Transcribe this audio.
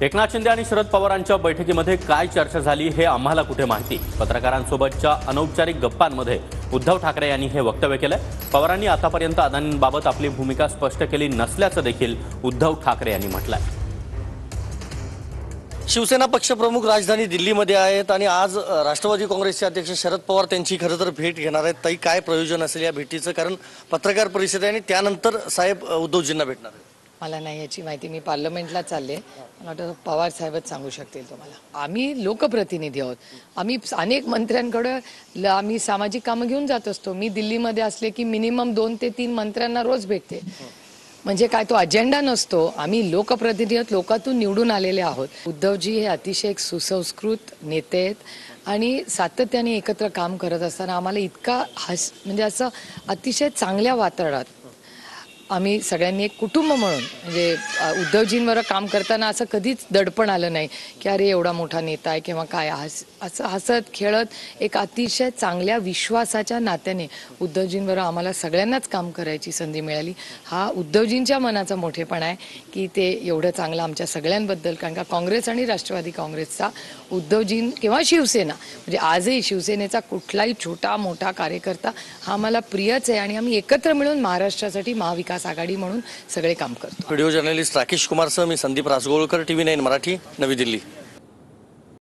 एकनाथ शिंदे आणि शरद पवारांच्या बैठकीमध्ये काय चर्चा झाली हे आम्हाला कुठे माहिती। पत्रकारांसोबतच्या अनौपचारिक गप्पांमध्ये उद्धव ठाकरे यांनी हे वक्तव्य केलंय। पवारांनी आतापर्यंत अदानींबाबत आपली भूमिका स्पष्ट केली नसल्याचं देखील उद्धव ठाकरे यांनी म्हटलंय। शिवसेना पक्षप्रमुख राजधानी दिल्लीमध्ये आहेत आणि आज राष्ट्रवादी काँग्रेसचे अध्यक्ष शरद पवार त्यांची खरं तर भेट घेणार आहेत। ताई, काय प्रयोजन असेल या भेटीचं? कारण पत्रकार परिषद आहे आणि त्यानंतर साहेब उद्धवजींना भेटणार आहेत। मला नाही याची माहिती, मी पार्लमेंटला चालले, मला वाटतं पवार साहेबच सांगू शकतील तुम्हाला। आम्ही लोकप्रतिनिधी आहोत, आम्ही अनेक मंत्र्यांकडे आम्ही सामाजिक कामं घेऊन जात असतो। मी दिल्लीमध्ये असले की मिनिमम 2 ते 3 मंत्र्यांना रोज भेटते। म्हणजे काय तो अजेंडा नसतो, आम्ही लोकप्रतिनिधी आहोत, लोकातून निवडून आलेले आहोत। उद्धवजी हे अतिशय एक सुसंस्कृत नेते आहेत आणि सातत्याने एकत्र काम करत असताना आम्हाला इतका म्हणजे असं अतिशय चांगल्या वातावरणात आम्ही सगळ्यांनी एक कुटुंब म्हणून म्हणजे उद्धवजींवर काम करताना असं कधीच दडपण आलं नाही की अरे एवढा मोठा नेता आहे किंवा काय। असं हसत खेळत एक अतिशय चांगल्या विश्वासाच्या नात्याने उद्धवजींवर आम्हाला सगळ्यांनाच काम करायची संधी मिळाली। हा उद्धवजींच्या मनाचा मोठेपणा आहे की ते एवढं चांगलं आमच्या सगळ्यांबद्दल, कारण का काँग्रेस आणि राष्ट्रवादी काँग्रेसचा उद्धवजीं किंवा शिवसेना म्हणजे आजही शिवसेनेचा कुठलाही छोटा मोठा कार्यकर्ता हा आम्हाला प्रियच आहे आणि आम्ही एकत्र मिळून महाराष्ट्रासाठी महाविकास आघाडी म्हणून सगळे काम करतो। व्हिडिओ जर्नलिस्ट राकेश कुमारसह मी संदीप राजगोळकर, TV9 मराठी, नवी दिल्ली।